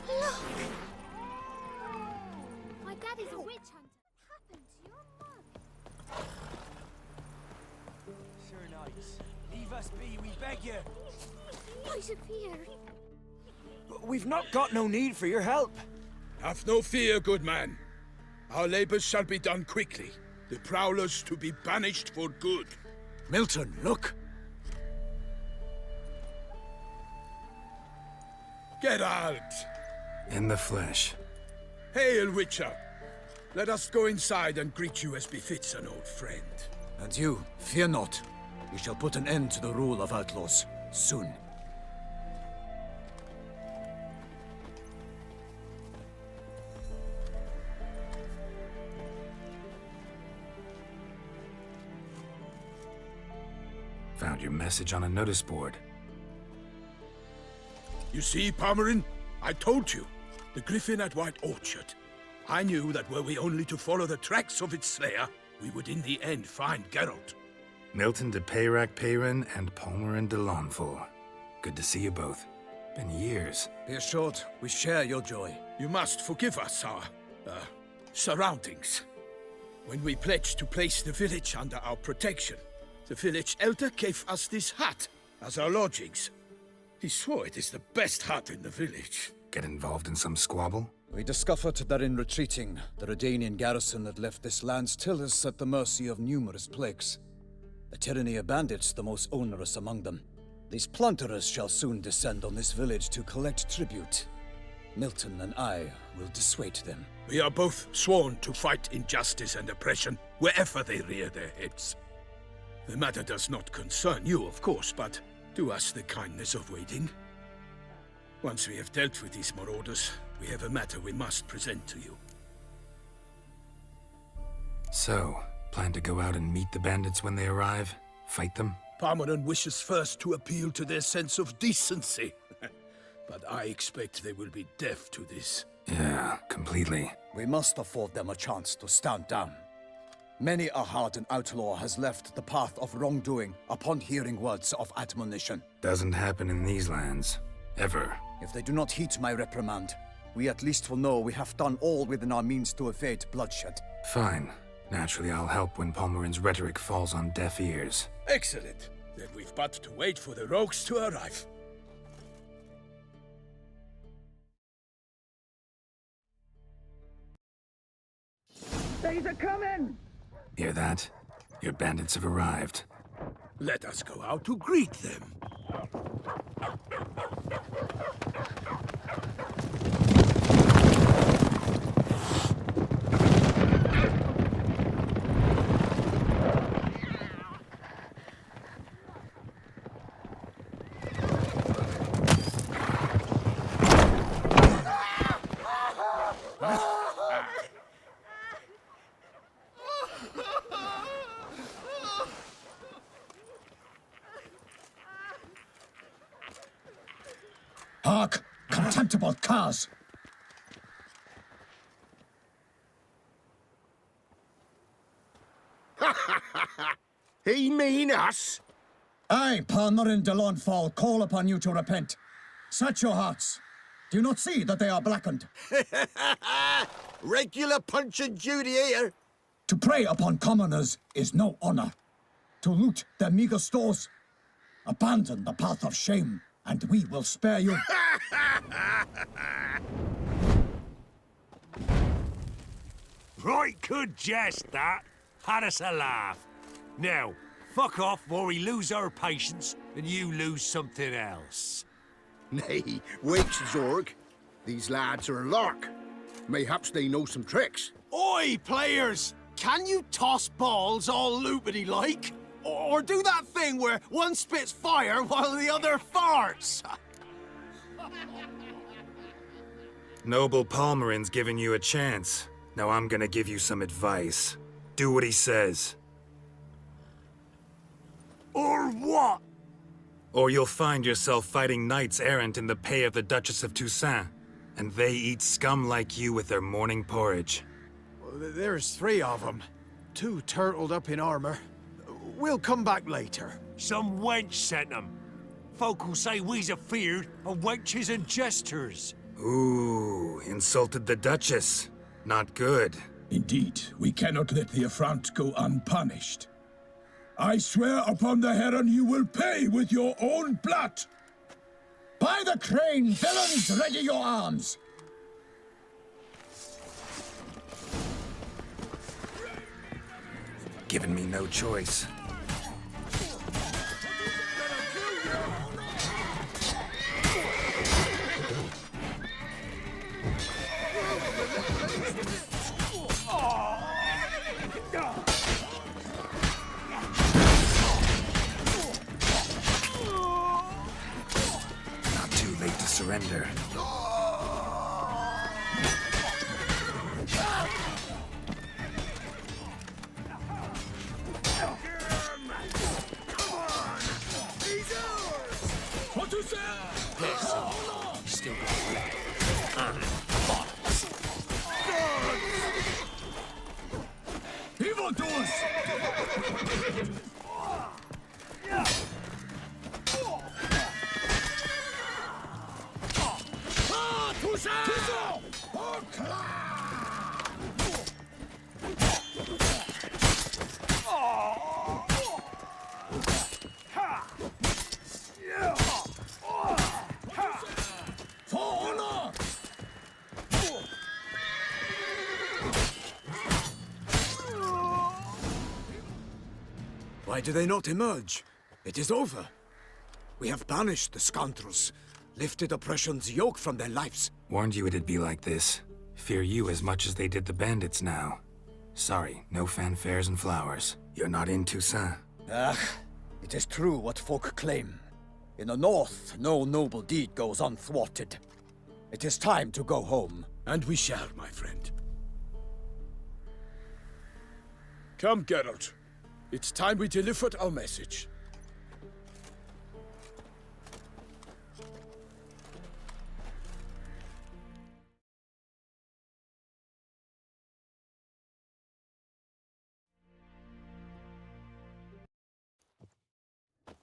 Look! My daddy's a witch hunter. What happened to your mum? Sir Knights, leave us be, we beg you. Might appear. We've not got no need for your help. Have no fear, good man. Our labors shall be done quickly. The prowlers to be banished for good. Milton, look! Geralt! In the flesh. Hail, Witcher! Let us go inside and greet you as befits an old friend. And you, fear not. We shall put an end to the rule of outlaws, soon. Found your message on a notice board. You see, Palmerin? I told you. The griffin at White Orchard. I knew that were we only to follow the tracks of its slayer, we would in the end find Geralt. Milton de Peyrac Peyrin and Palmerin de Lawnful. Good to see you both. Been years. Be assured, we share your joy. You must forgive us our, surroundings. When we pledged to place the village under our protection, the village elder gave us this hut as our lodgings. He swore it is the best hut in the village. Get involved in some squabble? We discovered that in retreating, the Redanian garrison that left this land still is at the mercy of numerous plagues. The tyranny of bandits the most onerous among them. These plunderers shall soon descend on this village to collect tribute. Milton and I will dissuade them. We are both sworn to fight injustice and oppression wherever they rear their heads. The matter does not concern you, of course, but do us the kindness of waiting. Once we have dealt with these marauders, we have a matter we must present to you. So, plan to go out and meet the bandits when they arrive? Fight them? Palmerin wishes first to appeal to their sense of decency. But I expect they will be deaf to this. Yeah, completely. We must afford them a chance to stand down. Many a hardened outlaw has left the path of wrongdoing upon hearing words of admonition. Doesn't happen in these lands. Ever. If they do not heed my reprimand, we at least will know we have done all within our means to evade bloodshed. Fine. Naturally, I'll help when Palmerin's rhetoric falls on deaf ears. Excellent. Then we've but to wait for the rogues to arrive. They's a-coming! Hear that? Your bandits have arrived. Let us go out to greet them. Hark! Contemptible curs! He mean us? I, Palmerin de Lawnfall, call upon you to repent. Set your hearts. Do you not see that they are blackened? Regular Punch and Judy here. To prey upon commoners is no honor. To loot their meager stores, abandon the path of shame, and we will spare you. Right good jest, that. Had us a laugh. Now, fuck off or we lose our patience and you lose something else. Nay, wait, Zorg. These lads are a lark. Mayhaps they know some tricks. Oi, players! Can you toss balls all loopity-like? Or do that thing where one spits fire while the other farts? Noble Palmerin's giving you a chance. Now I'm gonna give you some advice. Do what he says. Or what? Or you'll find yourself fighting knights errant in the pay of the Duchess of Toussaint. And they eat scum like you with their morning porridge. There's 3 of them. 2 turtled up in armor. We'll come back later. Some wench sent them. Folk will say we's afeard of wenches and jesters. Ooh, insulted the Duchess. Not good. Indeed, we cannot let the affront go unpunished. I swear upon the heron you will pay with your own blood! By the crane, villains, ready your arms! Given me no choice. Not too late to surrender. Still got Evildoers! For honor! Why do they not emerge? It is over. We have banished the scoundrels, lifted oppression's yoke from their lives. Warned you it'd be like this. Fear you as much as they did the bandits now. Sorry, no fanfares and flowers. You're not in Toussaint. Ah, it is true what folk claim. In the north, no noble deed goes unthwarted. It is time to go home. And we shall, my friend. Come, Geralt. It's time we delivered our message.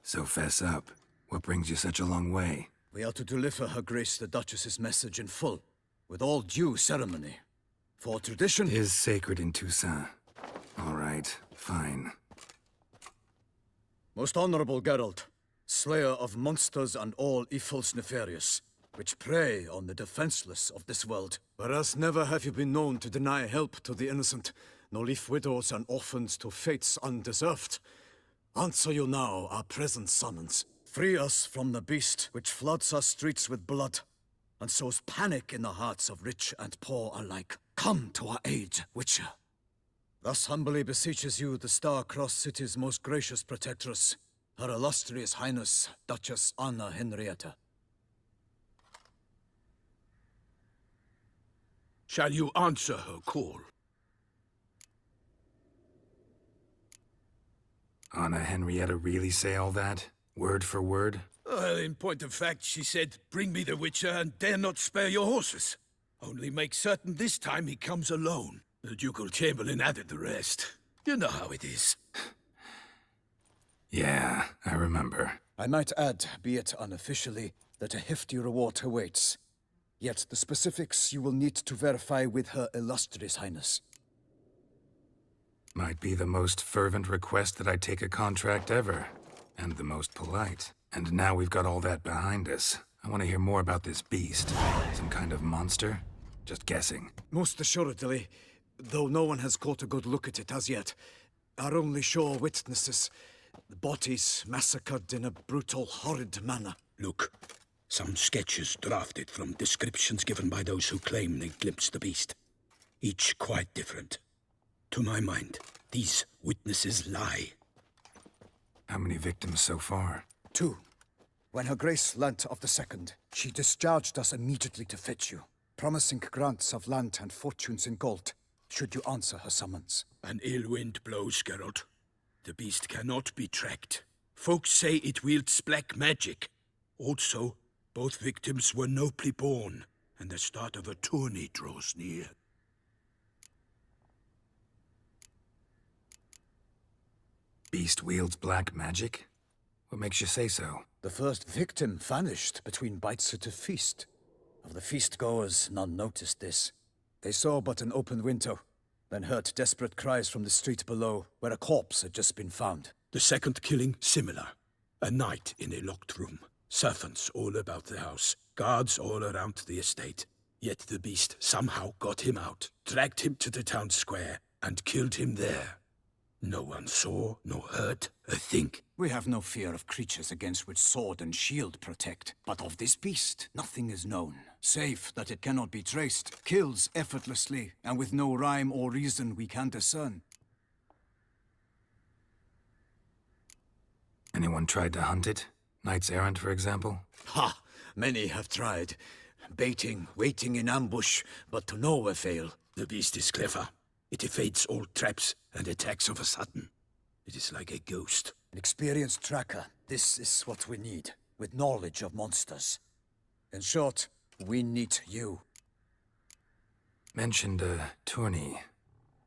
So fess up. What brings you such a long way? We are to deliver Her Grace the Duchess's message in full, with all due ceremony. For tradition Is sacred in Toussaint. All right, fine. Most honorable Geralt, slayer of monsters and all evils nefarious, which prey on the defenseless of this world. Whereas never have you been known to deny help to the innocent, nor leave widows and orphans to fates undeserved. Answer you now our present summons. Free us from the beast which floods our streets with blood, and sows panic in the hearts of rich and poor alike. Come to our aid, Witcher. Thus humbly beseeches you the star-crossed city's most gracious protectress, Her Illustrious Highness, Duchess Anna Henrietta. Shall you answer her call? Anna Henrietta really say all that? Word for word? Well, in point of fact, she said, bring me the Witcher and dare not spare your horses. Only make certain this time he comes alone. The ducal chamberlain added the rest. You know how it is. Yeah, I remember. I might add, be it unofficially, that a hefty reward awaits. Yet the specifics you will need to verify with Her Illustrious Highness. Might be the most fervent request that I take a contract ever. And the most polite. And now we've got all that behind us. I want to hear more about this beast. Some kind of monster? Just guessing. Most assuredly, though no one has caught a good look at it as yet. Our only sure witnesses, the bodies massacred in a brutal, horrid manner. Look, some sketches drafted from descriptions given by those who claim they glimpsed the beast. Each quite different. To my mind, these witnesses lie. How many victims so far? 2. When Her Grace learnt of the second, she discharged us immediately to fetch you, promising grants of land and fortunes in gold, should you answer her summons. An ill wind blows, Geralt. The beast cannot be tracked. Folks say it wields black magic. Also, both victims were nobly born, and the start of a tourney draws near. Beast wields black magic? What makes you say so? The first victim vanished between bites at a feast. Of the feast-goers, none noticed this. They saw but an open window, then heard desperate cries from the street below, where a corpse had just been found. The second killing, similar. A night in a locked room. Servants all about the house. Guards all around the estate. Yet the beast somehow got him out, dragged him to the town square, and killed him there. No one saw, nor heard a thing. We have no fear of creatures against which sword and shield protect. But of this beast, nothing is known, save that it cannot be traced, kills effortlessly, and with no rhyme or reason we can discern. Anyone tried to hunt it? Knights errant, for example? Ha! Many have tried. Baiting, waiting in ambush, but to no avail. The beast is clever. It evades all traps and attacks of a sudden. It is like a ghost. An experienced tracker. This is what we need, with knowledge of monsters. In short, we need you. Mentioned a tourney.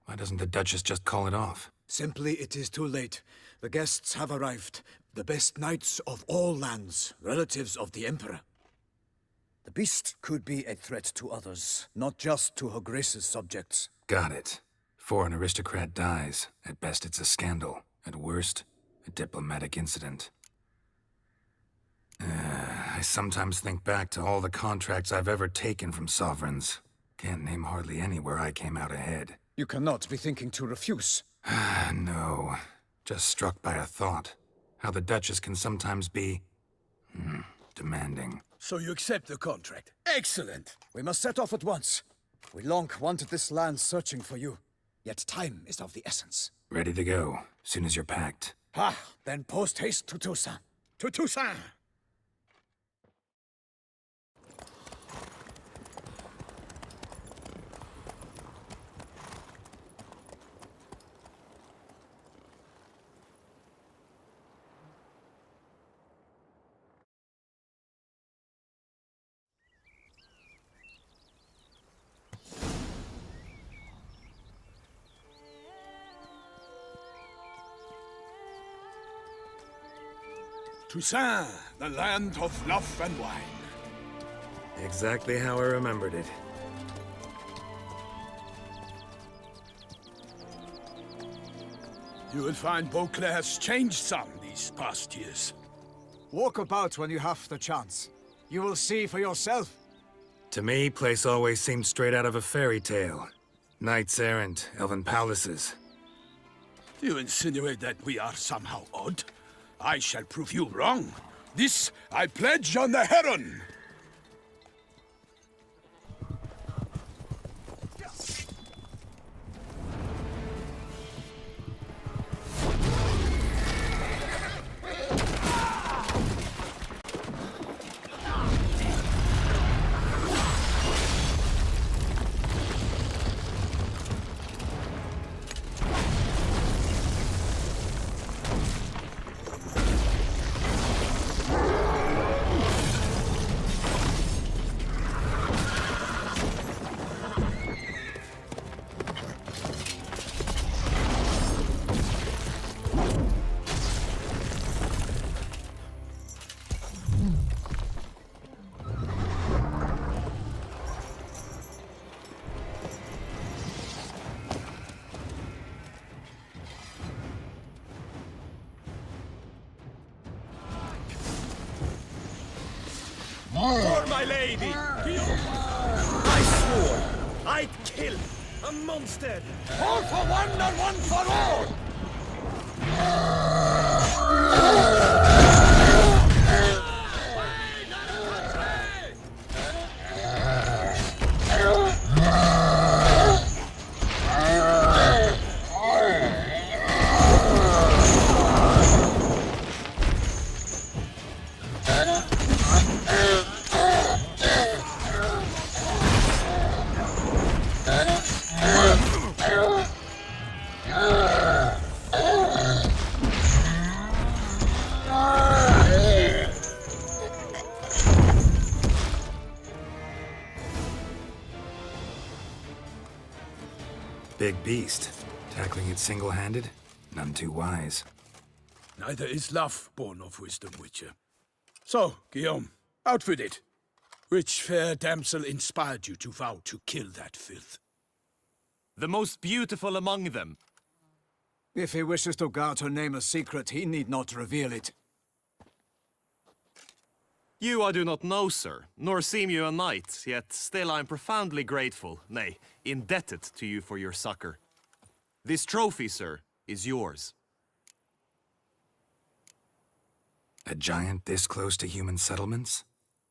Why doesn't the Duchess just call it off? Simply, it is too late. The guests have arrived. The best knights of all lands, relatives of the Emperor. The beast could be a threat to others, not just to Her Grace's subjects. Got it. Before an aristocrat dies, at best it's a scandal. At worst, a diplomatic incident. I sometimes think back to all the contracts I've ever taken from sovereigns. Can't name hardly any where I came out ahead. You cannot be thinking to refuse. No. Just struck by a thought. How the Duchess can sometimes be... demanding. So you accept the contract. Excellent! We must set off at once. We long wanted this land searching for you. Yet time is of the essence. Ready to go, soon as you're packed. Ah, then post haste to Toussaint. To Toussaint! Toussaint, the land of love and wine. Exactly how I remembered it. You will find Beauclair's changed some these past years. Walk about when you have the chance. You will see for yourself. To me, place always seemed straight out of a fairy tale. Knights errant, elven palaces. Do you insinuate that we are somehow odd? I shall prove you wrong. This I pledge on the Heron. For my lady! I swore I'd kill a monster! All for one and one for all! Big beast. Tackling it single-handed? None too wise. Neither is love born of wisdom, Witcher. So, Guillaume, out with it. Which fair damsel inspired you to vow to kill that filth? The most beautiful among them. If he wishes to guard her name a secret, he need not reveal it. You I do not know, sir, nor seem you a knight, yet still I am profoundly grateful, nay, indebted to you for your succor. This trophy, sir, is yours. A giant this close to human settlements?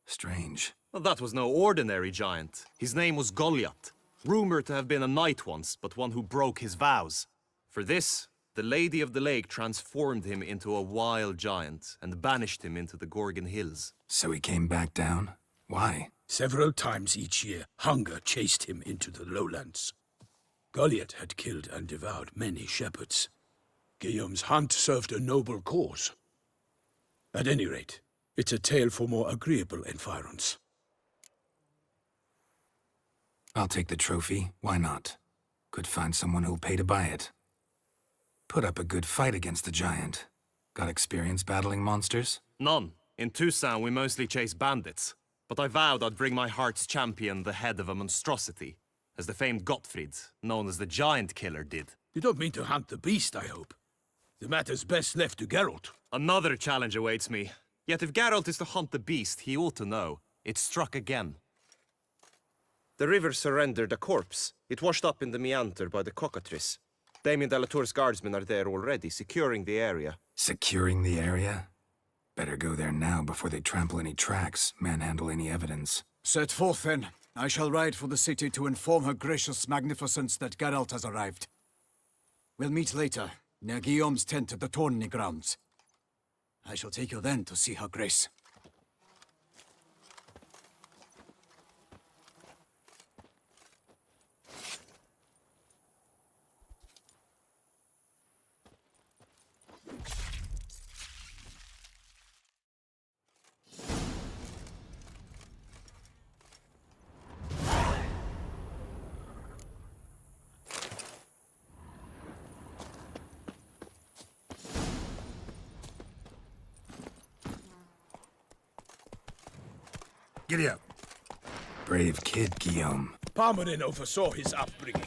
Strange. Well, that was no ordinary giant. His name was Goliath, rumored to have been a knight once, but one who broke his vows. For this, the Lady of the Lake transformed him into a wild giant and banished him into the Gorgon Hills. So he came back down? Why? Several times each year, hunger chased him into the lowlands. Goliath had killed and devoured many shepherds. Guillaume's hunt served a noble cause. At any rate, it's a tale for more agreeable environs. I'll take the trophy. Why not? Could find someone who'll pay to buy it. Put up a good fight against the giant. Got experience battling monsters? None. In Tucson, we mostly chase bandits. But I vowed I'd bring my heart's champion the head of a monstrosity, as the famed Gottfried, known as the Giant Killer, did. You don't mean to hunt the beast, I hope. The matter's best left to Geralt. Another challenge awaits me. Yet if Geralt is to hunt the beast, he ought to know. It struck again. The river surrendered a corpse. It washed up in the meander by the cockatrice. Damien de la Tour's guardsmen are there already, securing the area. Securing the area? Better go there now before they trample any tracks, manhandle any evidence. Set forth, then. I shall ride for the city to inform her gracious magnificence that Geralt has arrived. We'll meet later, near Guillaume's tent at the tourney grounds. I shall take you then to see her grace. Giddy up. Brave kid, Guillaume. Parmerin oversaw his upbringing.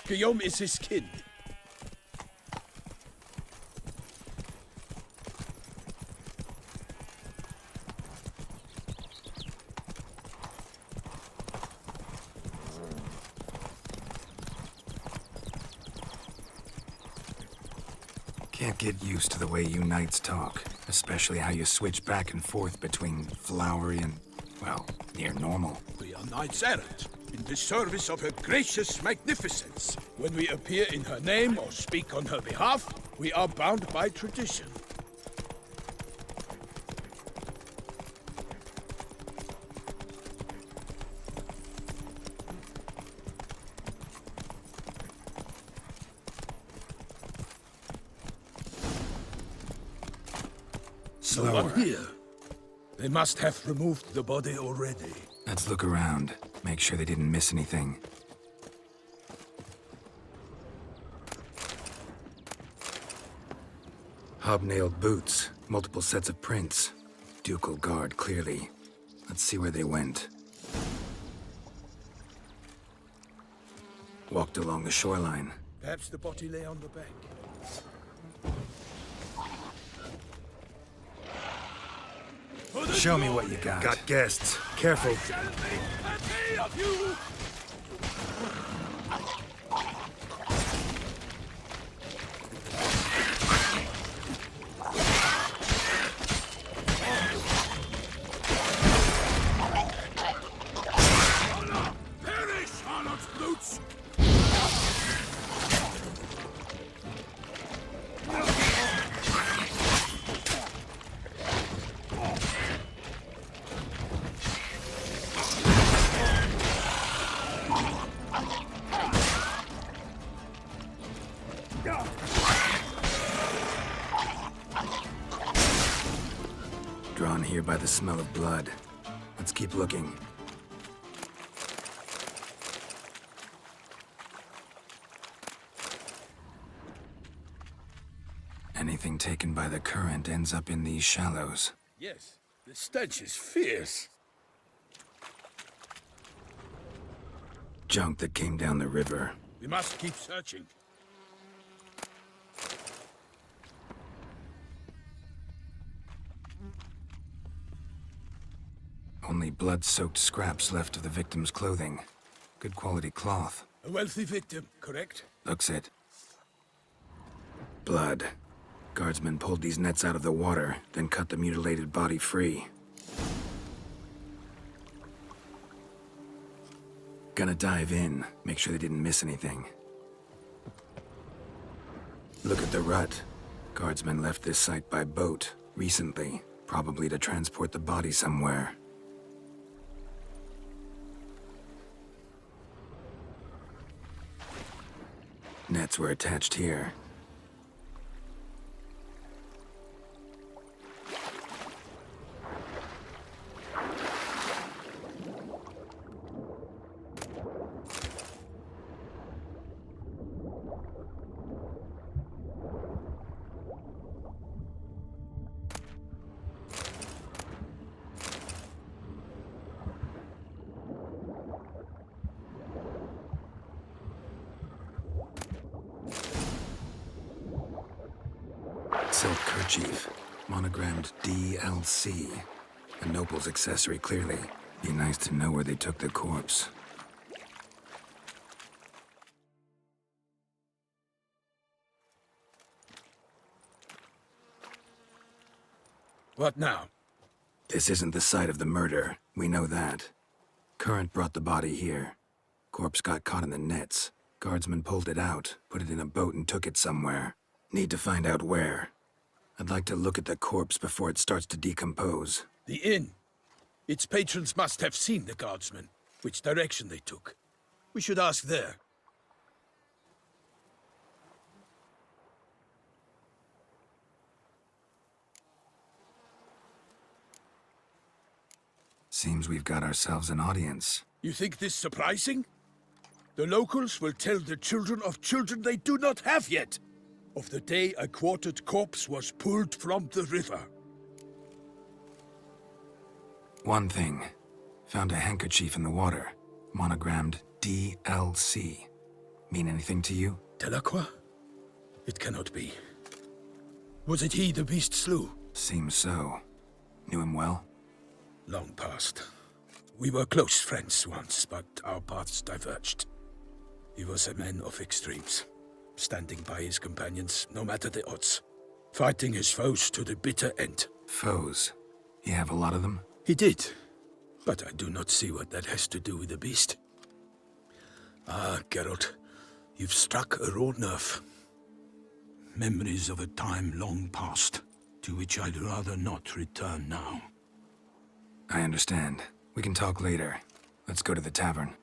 Guillaume is his kin. Can't get used to the way you knights talk, especially how you switch back and forth between flowery and, well, near normal. We are knights errant, in the service of her gracious magnificence. When we appear in her name or speak on her behalf, we are bound by tradition. No one here. They must have removed the body already. Let's look around, make sure they didn't miss anything. Hobnailed boots, multiple sets of prints. Ducal guard, clearly. Let's see where they went. Walked along the shoreline. Perhaps the body lay on the bank. Show me what you got. Got guests. Careful. Drawn here by the smell of blood. Let's keep looking. Anything taken by the current ends up in these shallows. Yes, the stench is fierce. Junk that came down the river. We must keep searching. Only blood-soaked scraps left of the victim's clothing. Good quality cloth. A wealthy victim, correct? Looks it. Blood. Guardsmen pulled these nets out of the water, then cut the mutilated body free. Gonna dive in, make sure they didn't miss anything. Look at the rut. Guardsmen left this site by boat, recently, probably to transport the body somewhere. Nets were attached here. Silk kerchief, monogrammed DLC. A noble's accessory, clearly. Be nice to know where they took the corpse. What now? This isn't the site of the murder. We know that. Current brought the body here. Corpse got caught in the nets. Guardsmen pulled it out, put it in a boat and took it somewhere. Need to find out where. I'd like to look at the corpse before it starts to decompose. The inn. Its patrons must have seen the guardsmen, which direction they took. We should ask there. Seems we've got ourselves an audience. You think this surprising? The locals will tell the children of children they do not have yet, of the day a quartered corpse was pulled from the river. One thing. Found a handkerchief in the water. Monogrammed DLC. Mean anything to you? Delacroix? It cannot be. Was it he the beast slew? Seems so. Knew him well? Long past. We were close friends once, but our paths diverged. He was a man of extremes, standing by his companions no matter the odds, fighting his foes to the bitter end. Foes? You have a lot of them? He did, but I do not see what that has to do with the beast. Ah, Geralt, you've struck a raw nerve. Memories of a time long past, to which I'd rather not return now. I understand. We can talk later. Let's go to the tavern.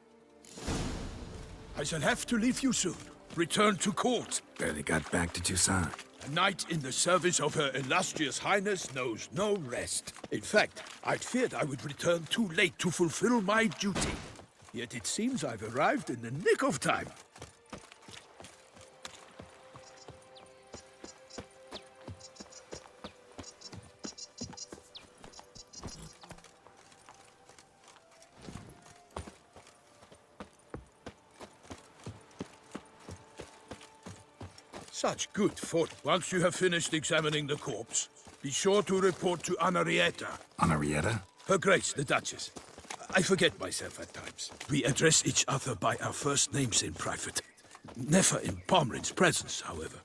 I shall have to leave you soon. Return to court. Barely got back to Toussaint. A knight in the service of Her Illustrious Highness knows no rest. In fact, I'd feared I would return too late to fulfill my duty. Yet it seems I've arrived in the nick of time. Such good fun. Once you have finished examining the corpse, be sure to report to Anarietta. Anarietta? Her Grace, the Duchess. I forget myself at times. We address each other by our first names in private. Never in Pomrin's presence, however.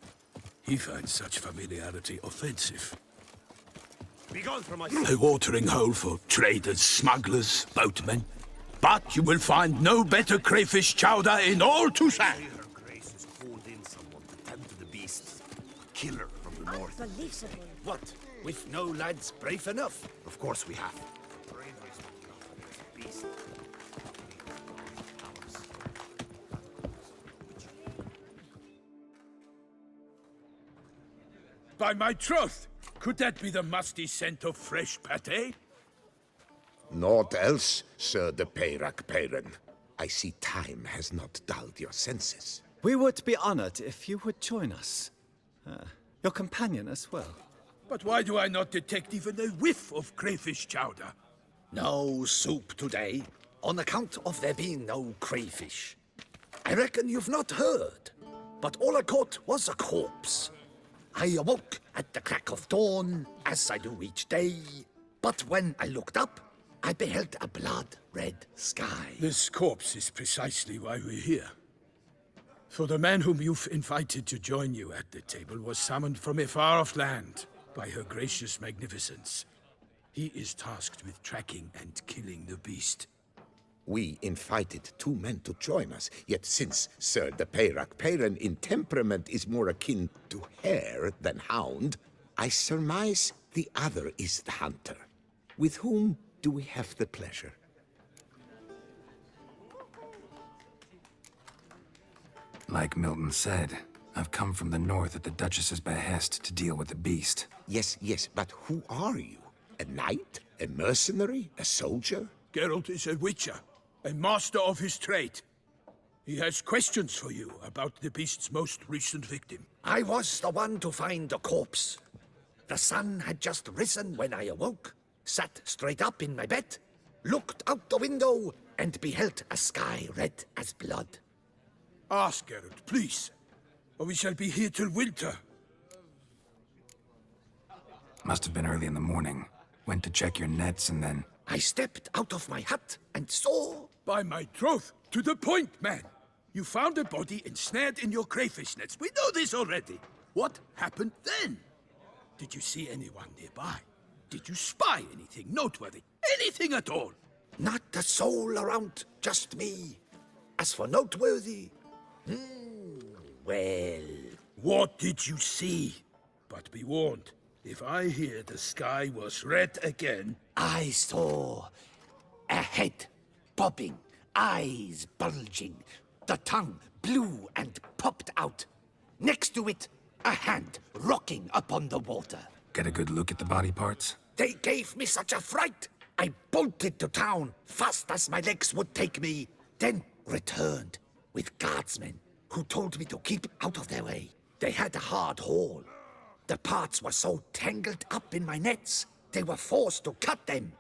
He finds such familiarity offensive. Begone from my A watering hole for traders, smugglers, boatmen. But you will find no better crayfish chowder in all Toussaint. Her Grace has called in someone to tend to the beast. Killer from the north. Unbelievable. What? We've no lads brave enough? Of course we have. Beast. By my troth, could that be the musty scent of fresh pâté? Naught else, Sir de Peyrac Peyren. I see time has not dulled your senses. We would be honored if you would join us. Your companion as well. But why do I not detect even a whiff of crayfish chowder? No soup today, on account of there being no crayfish. I reckon you've not heard, but all I caught was a corpse. I awoke at the crack of dawn, as I do each day, but when I looked up, I beheld a blood-red sky. This corpse is precisely why we're here. For the man whom you've invited to join you at the table was summoned from a far-off land by her gracious magnificence. He is tasked with tracking and killing the beast. We invited 2 men to join us, yet since Sir the Peyrac Peyran in temperament is more akin to hare than hound, I surmise the other is the hunter. With whom do we have the pleasure? Like Milton said, I've come from the north at the Duchess's behest to deal with the beast. Yes, but who are you? A knight? A mercenary? A soldier? Geralt is a witcher, a master of his trade. He has questions for you about the beast's most recent victim. I was the one to find the corpse. The sun had just risen when I awoke, sat straight up in my bed, looked out the window, and beheld a sky red as blood. Ask, Geralt, please, or we shall be here till winter. Must have been early in the morning. Went to check your nets and then... I stepped out of my hut and saw... By my troth, to the point, man. You found a body ensnared in your crayfish nets. We know this already. What happened then? Did you see anyone nearby? Did you spy anything noteworthy? Anything at all? Not a soul around, just me. As for noteworthy... well... What did you see? But be warned, if I hear the sky was red again... I saw a head bobbing, eyes bulging, the tongue blue and popped out. Next to it, a hand rocking upon the water. Get a good look at the body parts? They gave me such a fright. I bolted to town fast as my legs would take me, then returned with guardsmen who told me to keep out of their way. They had a hard haul. The parts were so tangled up in my nets, they were forced to cut them.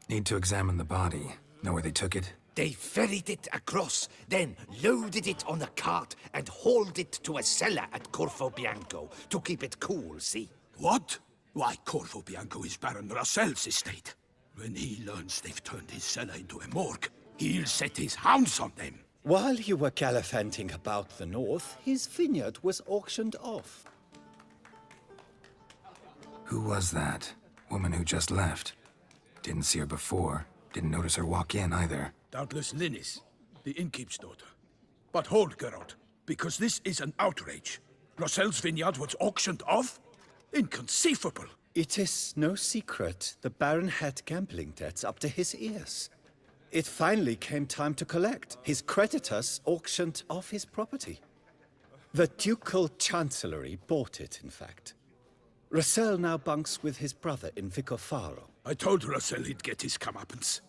Need to examine the body. Know where they took it? They ferried it across, then loaded it on a cart and hauled it to a cellar at Corvo Bianco to keep it cool, see? What? Why, Corvo Bianco is Baron Russell's estate. When he learns they've turned his cellar into a morgue, he'll set his hounds on them. While you were gallivanting about the north, his vineyard was auctioned off. Who was that? Woman who just left. Didn't see her before. Didn't notice her walk in either. Doubtless Linnis, the innkeep's daughter. But hold, Geralt, because this is an outrage. Russell's vineyard was auctioned off? Inconceivable. It is no secret the Baron had gambling debts up to his ears. It finally came time to collect. His creditors auctioned off his property. The Ducal Chancellery bought it, in fact. Russell now bunks with his brother in Vicofaro. I told Russell he'd get his comeuppance.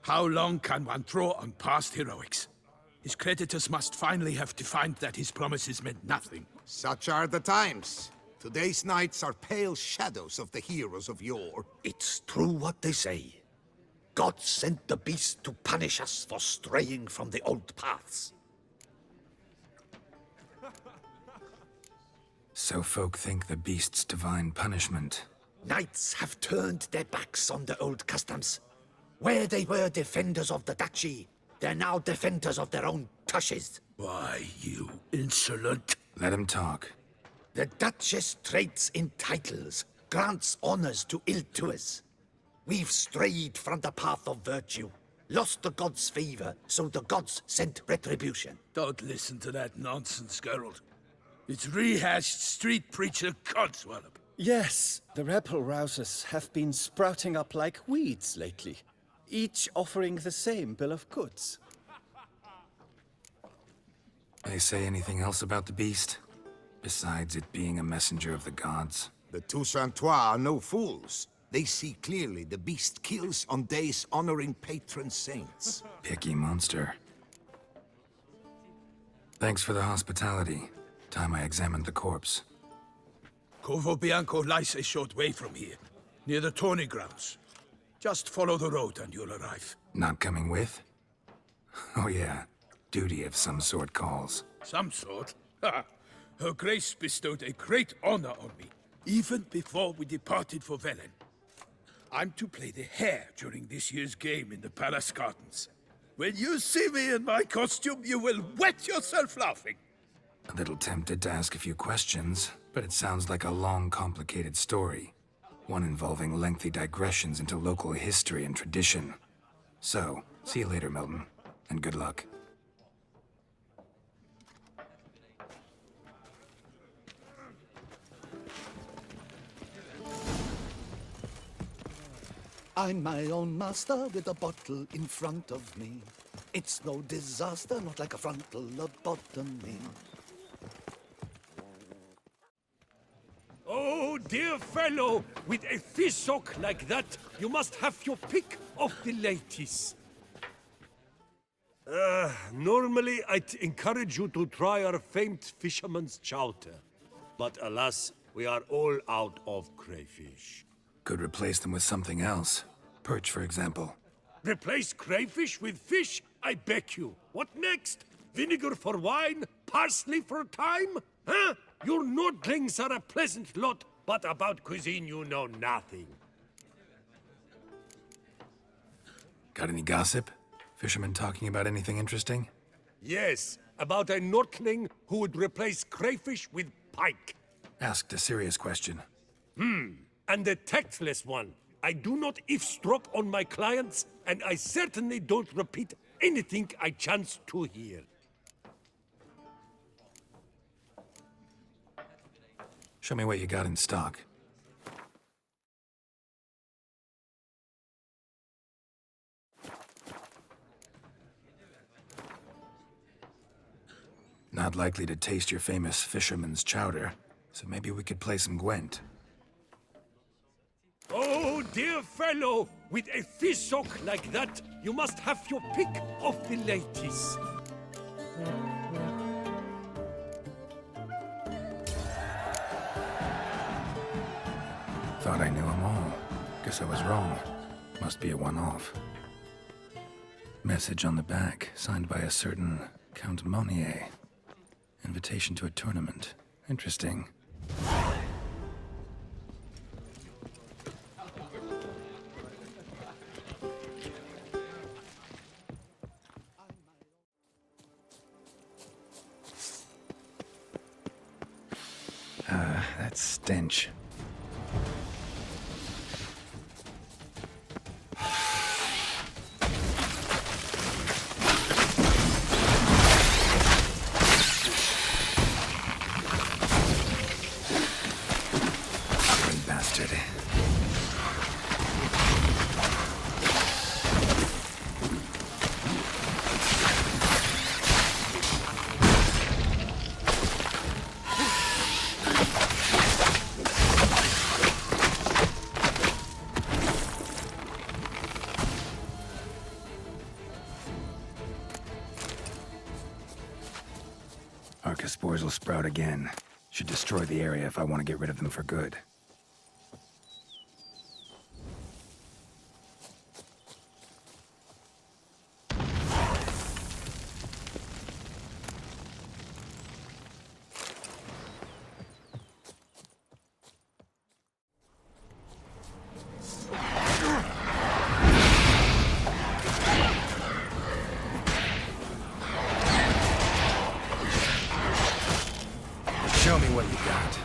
How long can one throw on past heroics? His creditors must finally have defined that his promises meant nothing. Such are the times. Today's knights are pale shadows of the heroes of yore. It's true what they say. God sent the beast to punish us for straying from the old paths. So folk think the beast's divine punishment. Knights have turned their backs on the old customs. Where they were defenders of the duchy, they're now defenders of their own tushes. Why, you insolent... Let him talk. The Duchess trades in titles, grants honors to ill-doers. We've strayed from the path of virtue, lost the gods' favor, so the gods sent retribution. Don't listen to that nonsense, Geralt. It's rehashed street preacher codswallop. Yes, the rebel rousers have been sprouting up like weeds lately, each offering the same bill of goods. They say anything else about the beast? Besides it being a messenger of the gods? The Tusentу are no fools. They see clearly the beast kills on days honoring patron saints. Picky monster. Thanks for the hospitality. Time I examined the corpse. Corvo Bianco lies a short way from here, near the tourney grounds. Just follow the road and you'll arrive. Not coming with? Oh yeah, duty of some sort calls. Some sort? Ha! Her Grace bestowed a great honor on me, even before we departed for Velen. I'm to play the hare during this year's game in the palace gardens. When you see me in my costume, you will wet yourself laughing. A little tempted to ask a few questions, but it sounds like a long, complicated story. One involving lengthy digressions into local history and tradition. So, see you later, Milton, and good luck. I'm my own master with a bottle in front of me. It's no disaster, not like a frontal lobotomy. Oh, dear fellow, with a fishhook like that, you must have your pick of the ladies. Normally, I'd encourage you to try our famed fisherman's chowder. But alas, we are all out of crayfish. Could replace them with something else. Perch, for example. Replace crayfish with fish? I beg you. What next? Vinegar for wine? Parsley for thyme? Huh? Your Nordlings are a pleasant lot, but about cuisine you know nothing. Got any gossip? Fishermen talking about anything interesting? Yes, about a Nordling who would replace crayfish with pike. Asked a serious question. And a tactless one. I do not eavesdrop on my clients, and I certainly don't repeat anything I chance to hear. Show me what you got in stock. Not likely to taste your famous fisherman's chowder, so maybe we could play some Ґвінт. Oh, dear fellow, with a fishhook like that, you must have your pick of the ladies. Thought I knew them all. Guess I was wrong. Must be a one-off. Message on the back, signed by a certain Count Monnier. Invitation to a tournament. Interesting. That stench. Bastard. Archaspores will sprout again. Should destroy the area if I want to get rid of them for good. Show me what you got.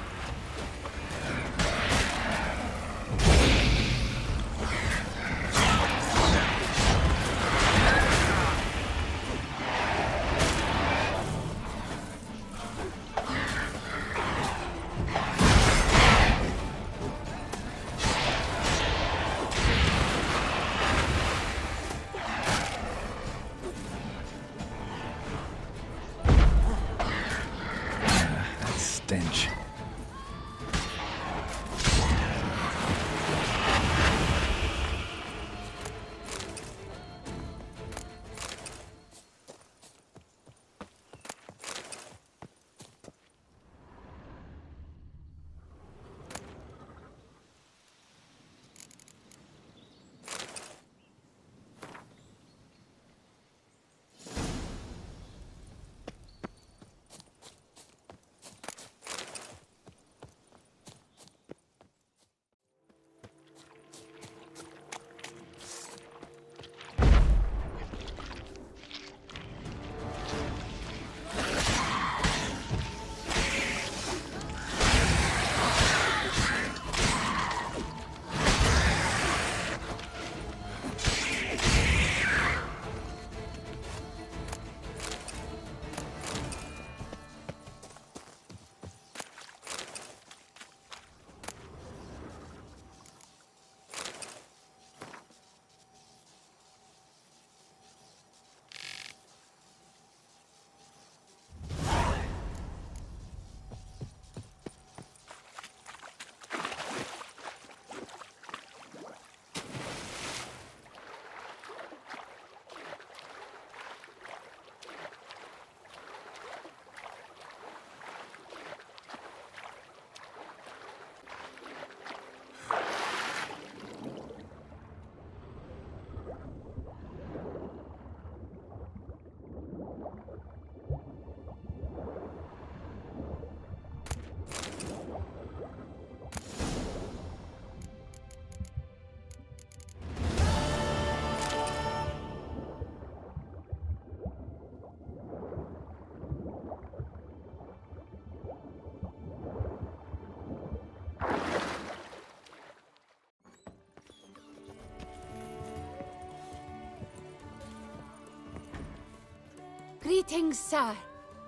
Greetings, sir.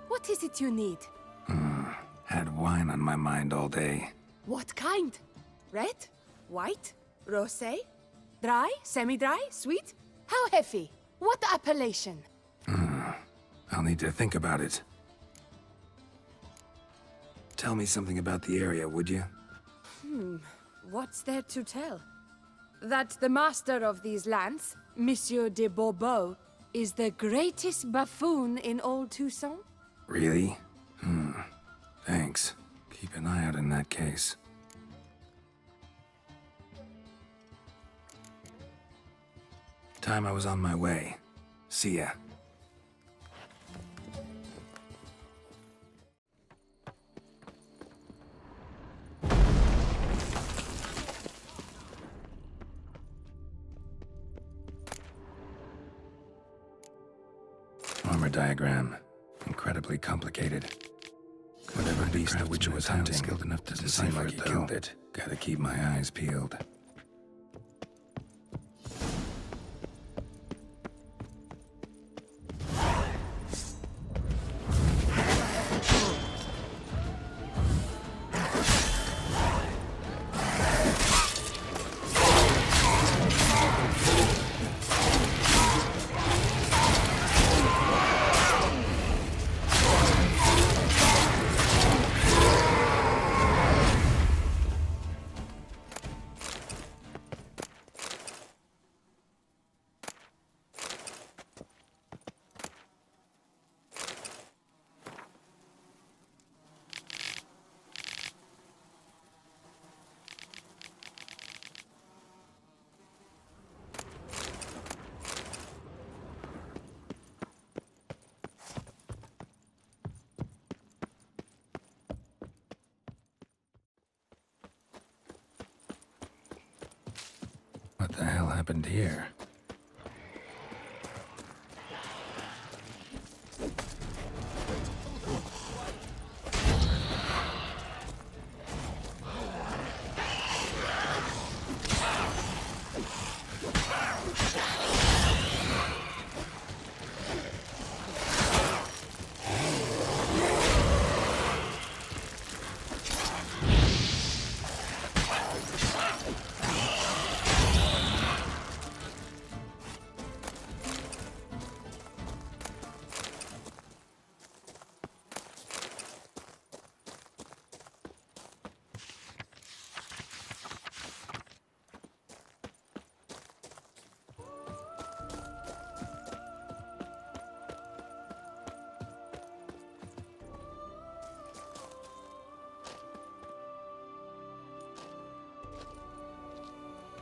What is it you need? Had wine on my mind all day. What kind? Red? White? Rosé? Dry? Semi-dry? Sweet? How heavy? What appellation? I'll need to think about it. Tell me something about the area, would you? What's there to tell? That the master of these lands, Monsieur de Bourbeau, is the greatest buffoon in all Toussaint? Really? Thanks. Keep an eye out in that case. Time I was on my way. See ya. Armor diagram. Incredibly complicated. Whatever beast the Witcher was hunting, skilled enough to decipher it, though. Killed it. Gotta keep my eyes peeled. What the hell happened here?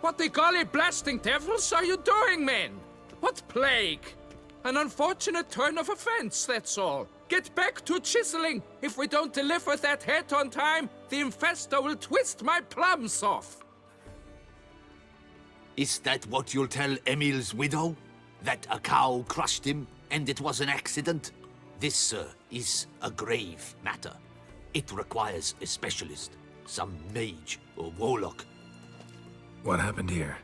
What the golly blasting devils are you doing, men? What plague? An unfortunate turn of events, that's all. Get back to chiseling. If we don't deliver that head on time, the infestor will twist my plums off. Is that what you'll tell Emil's widow? That a cow crushed him and it was an accident? This, sir, is a grave matter. It requires a specialist, some mage or warlock. What happened here?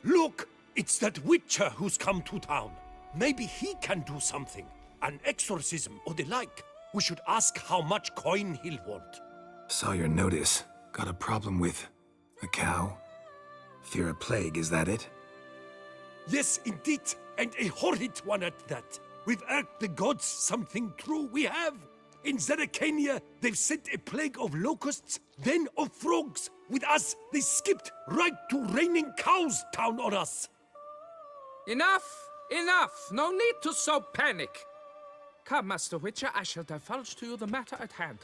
Look! It's that Witcher who's come to town. Maybe he can do something. An exorcism or the like. We should ask how much coin he'll want. Saw your notice. Got a problem with a cow? Fear a plague, is that it? Yes, indeed. And a horrid one at that. We've irked the gods something true, we have. In Zeracania, they've sent a plague of locusts, then of frogs. With us, they skipped right to raining cows down on us. Enough! Enough! No need to so panic. Come, Master Witcher, I shall divulge to you the matter at hand.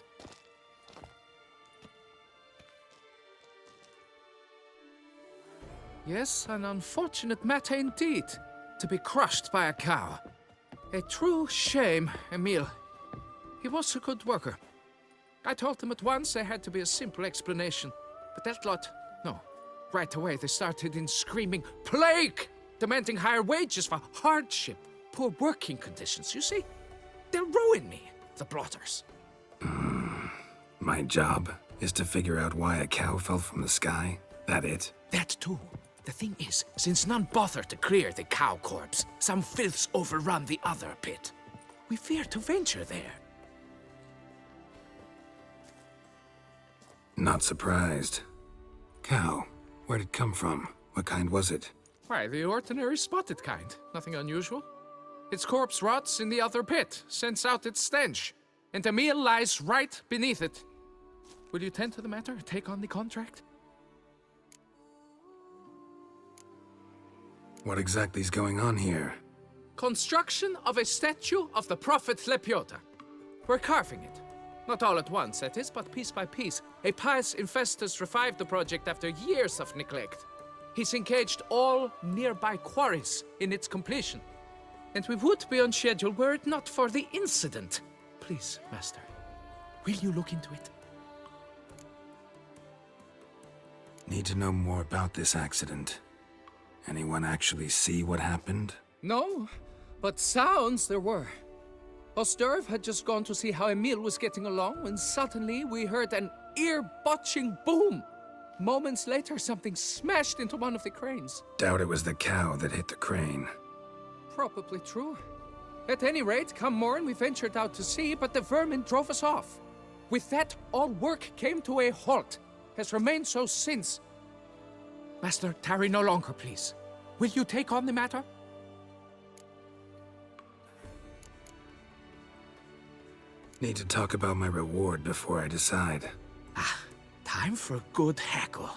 Yes, an unfortunate matter indeed. To be crushed by a cow. A true shame, Emil. He was a good worker. I told them at once there had to be a simple explanation. But that lot, no. Right away they started in screaming, plague! Demanding higher wages for hardship, poor working conditions, you see? They'll ruin me, the blotters. My job is to figure out why a cow fell from the sky? That it? That too. The thing is, since none bothered to clear the cow corpse, some filths overrun the other pit. We fear to venture there. Not surprised. Cow, where'd it come from? What kind was it? Why, the ordinary spotted kind. Nothing unusual. Its corpse rots in the other pit, sends out its stench, and the meal lies right beneath it. Will you tend to the matter, take on the contract? What exactly's going on here? Construction of a statue of the prophet Lepiota. We're carving it. Not all at once, that is, but piece by piece. A pious infestus revived the project after years of neglect. He's engaged all nearby quarries in its completion. And we would be on schedule were it not for the incident. Please, Master, will you look into it? Need to know more about this accident. Anyone actually see what happened? No, but sounds there were. Osterv had just gone to see how Emil was getting along when suddenly we heard an ear-botching boom. Moments later, something smashed into one of the cranes. Doubt it was the cow that hit the crane. Probably true. At any rate, come morn we ventured out to sea, but the vermin drove us off. With that, all work came to a halt. Has remained so since. Master, tarry no longer, please. Will you take on the matter? Need to talk about my reward before I decide. Time for a good hackle.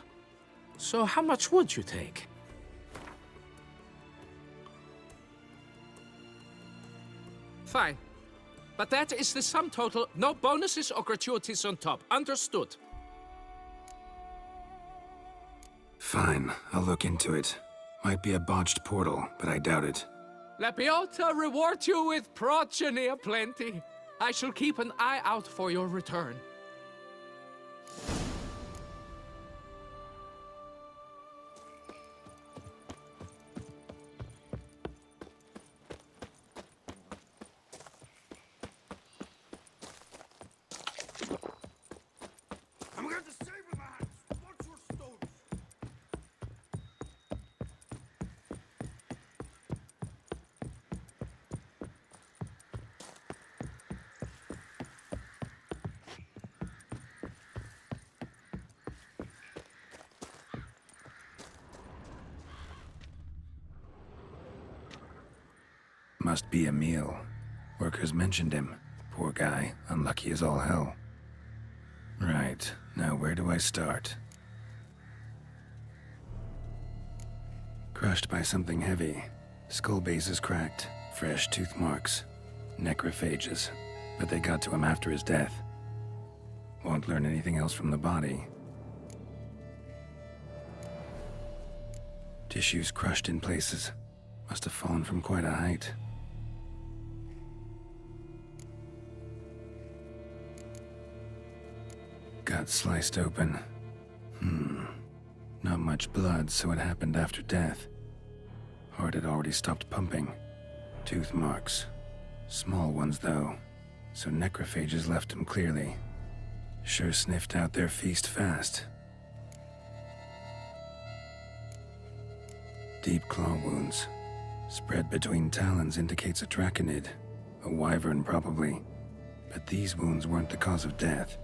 So how much would you take? Fine. But that is the sum total. No bonuses or gratuities on top. Understood? Fine, I'll look into it. Might be a botched portal, but I doubt it. Lepiota reward you with progeny aplenty. I shall keep an eye out for your return. I'm going to save with my hands. Watch your stones. Must be Emil. Workers mentioned him. Poor guy, unlucky as all hell. Right, now where do I start? Crushed by something heavy. Skull base is cracked. Fresh tooth marks. Necrophages. But they got to him after his death. Won't learn anything else from the body. Tissues crushed in places. Must have fallen from quite a height. Gut sliced open. Not much blood, so it happened after death. Heart had already stopped pumping. Tooth marks. Small ones, though, so necrophages left him clearly. Sure sniffed out their feast fast. Deep claw wounds. Spread between talons indicates a draconid. A wyvern, probably. But these wounds weren't the cause of death.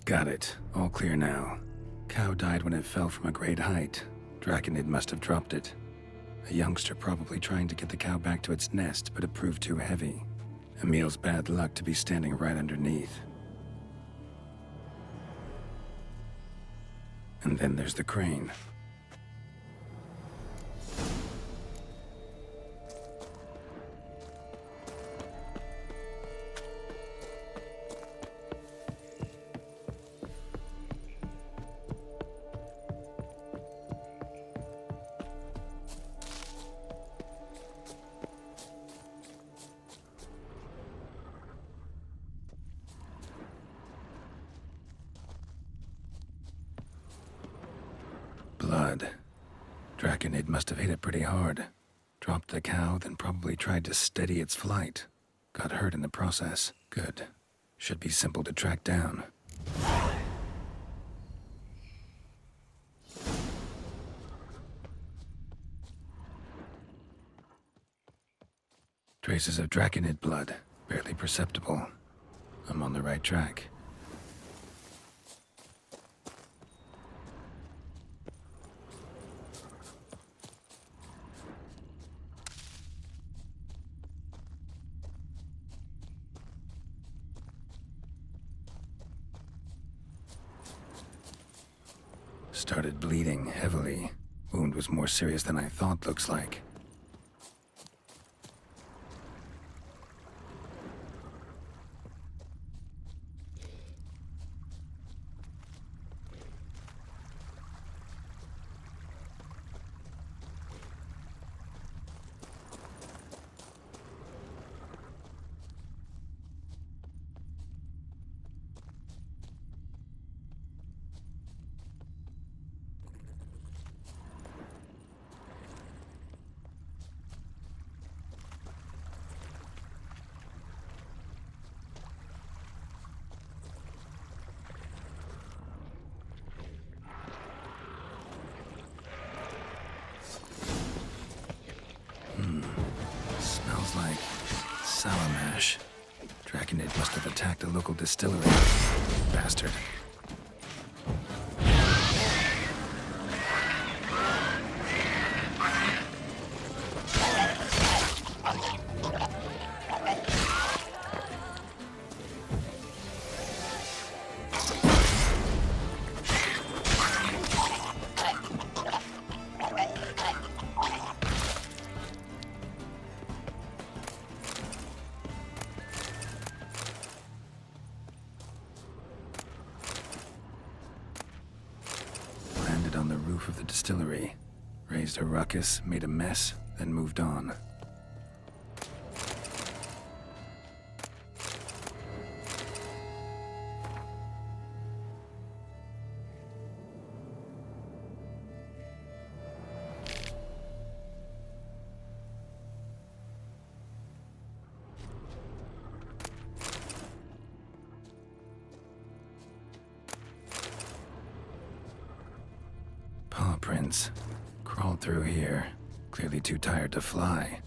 Got it. All clear now. Cow died when it fell from a great height. Draconid must have dropped it. A youngster probably trying to get the cow back to its nest, but it proved too heavy. Emil's bad luck to be standing right underneath. And then there's the crane. Blood. Draconid must have hit it pretty hard. Dropped the cow, then probably tried to steady its flight. Got hurt in the process. Good. Should be simple to track down. Traces of draconid blood, barely perceptible. I'm on the right track. Started bleeding heavily. Wound was more serious than I thought, looks like. Smells like sour mash. Draconid must have attacked a local distillery. Bastard. On the roof of the distillery, raised a ruckus, made a mess, then moved on. Paw prints. Crawled through here. Clearly too tired to fly.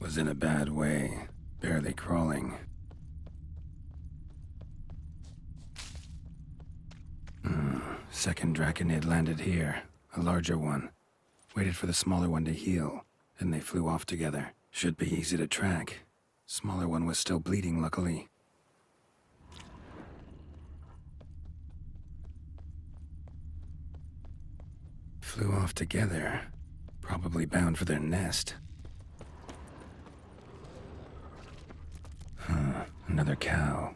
Was in a bad way. Barely crawling. Second draconid landed here. A larger one. Waited for the smaller one to heal. Then they flew off together. Should be easy to track. Smaller one was still bleeding, luckily. Flew off together. Probably bound for their nest. Another cow.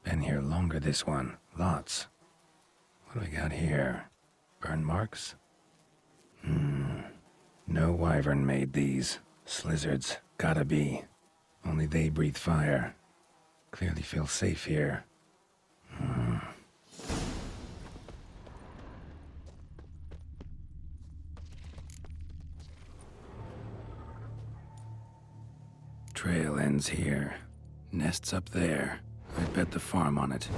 Been here longer, this one. Lots. What do we got here? Burn marks? No wyvern made these. Slizzards. Gotta be. Only they breathe fire. Clearly feel safe here. Trail ends here. Nest's up there. I'd bet the farm on it.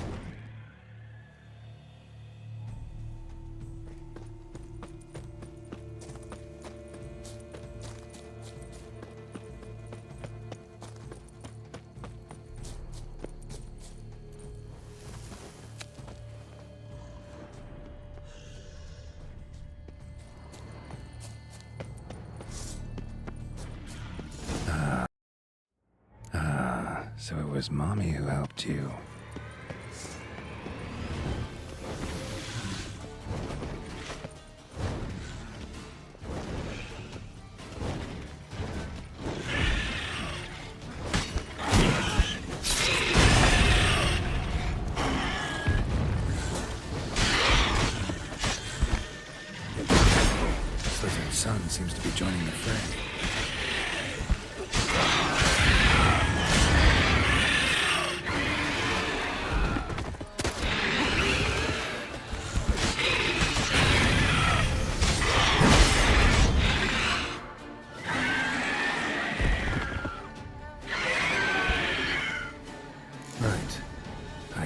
So it was Mommy who helped you. Slizzard's son seems to be joining the fray.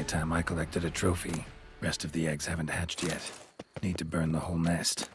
Time I collected a trophy. Rest of the eggs haven't hatched yet. Need to burn the whole nest.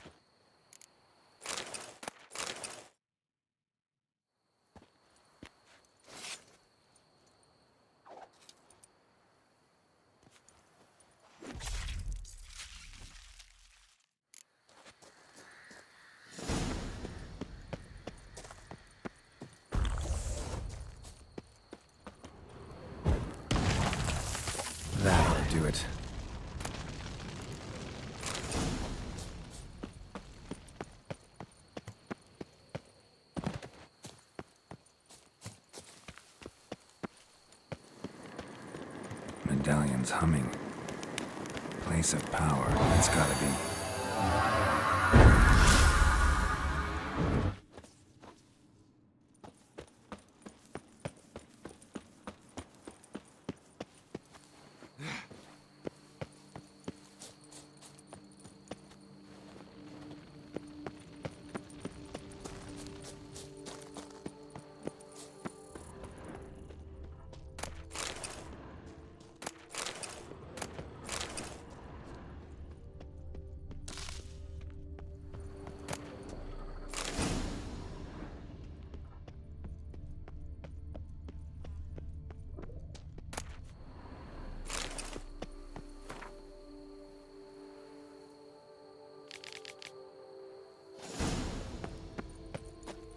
medallion's humming. Place of power. That's gotta be.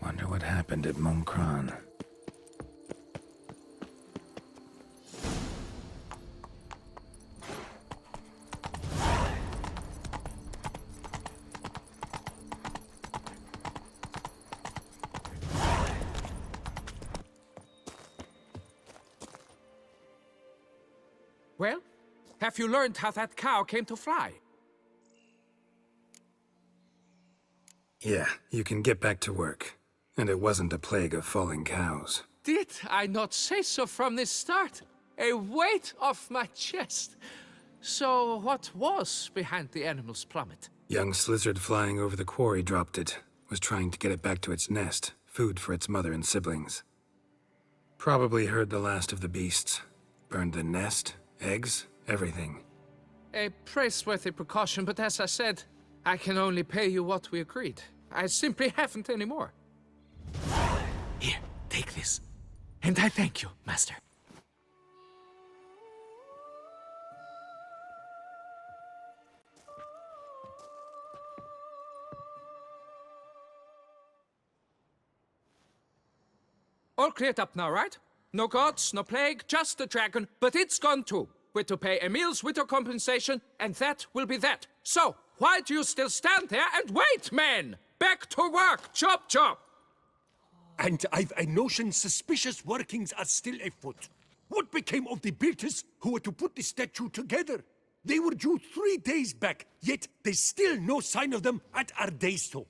Wonder what happened at Monkran. Well, have you learned how that cow came to fly? Yeah, you can get back to work. And it wasn't a plague of falling cows. Did I not say so from the start? A weight off my chest. So what was behind the animal's plummet? Young lizard flying over the quarry dropped it. Was trying to get it back to its nest. Food for its mother and siblings. Probably heard the last of the beasts. Burned the nest, eggs, everything. A praiseworthy precaution, but as I said, I can only pay you what we agreed. I simply haven't any more. Here, take this. And I thank you, Master. All cleared up now, right? No gods, no plague, just the dragon, but it's gone too. We're to pay Emil's widow compensation, and that will be that. So, why do you still stand there and wait, men? Back to work! Chop, chop! And I've a notion suspicious workings are still afoot. What became of the builders who were to put the statue together? They were due 3 days back, yet there's still no sign of them at Ardeisto.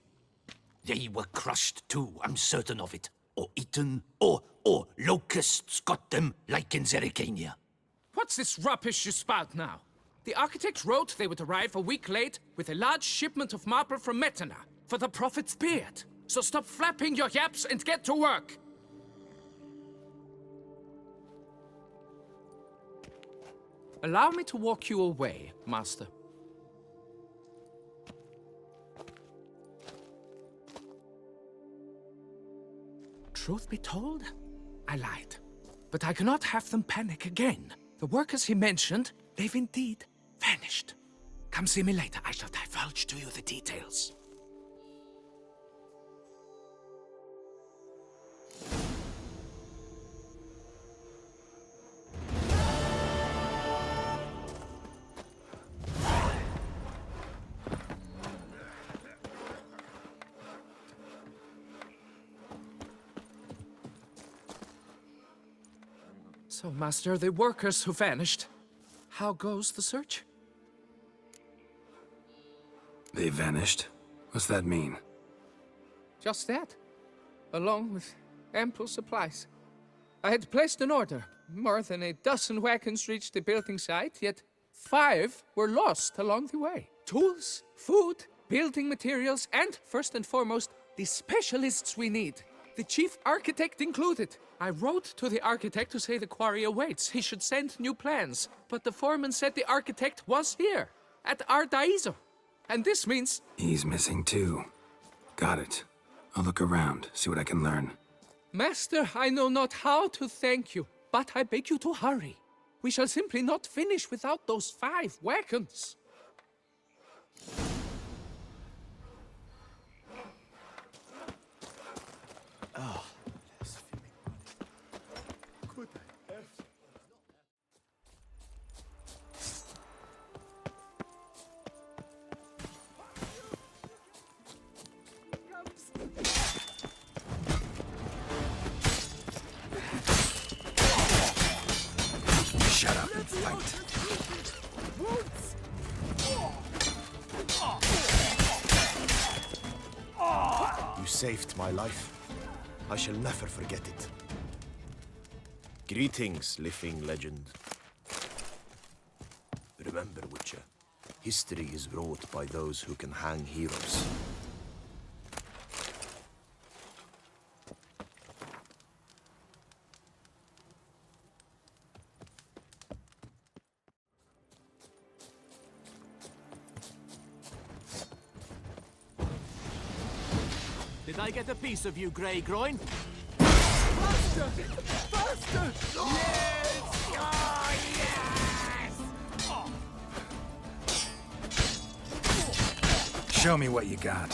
They were crushed too, I'm certain of it. Or eaten, or locusts got them, like in Zerikania. What's this rubbish you spout now? The architect wrote they would arrive a week late with a large shipment of marble from Metana for the prophet's beard. So stop flapping your yaps and get to work! Allow me to walk you away, Master. Truth be told, I lied. But I cannot have them panic again. The workers he mentioned, they've indeed vanished. Come see me later. I shall divulge to you the details. So, Master, the workers who vanished, how goes the search? They vanished? What's that mean? Just that, along with ample supplies. I had placed an order. More than a dozen wagons reached the building site, yet 5 were lost along the way. Tools, food, building materials, and, first and foremost, the specialists we need. The chief architect included. I wrote to the architect to say the quarry awaits. He should send new plans. But the foreman said the architect was here, at Ardaizo. And this means... He's missing too. Got it. I'll look around, see what I can learn. Master, I know not how to thank you, but I beg you to hurry. We shall simply not finish without those 5 wagons. Oh. Shut up. fight. You saved my life. I shall never forget it. Greetings, living legend. Remember, Witcher, history is wrought by those who can hang heroes. Did I get a piece of you, Grey Groin? Faster! Faster! Yes! Oh, yes! Show me what you got.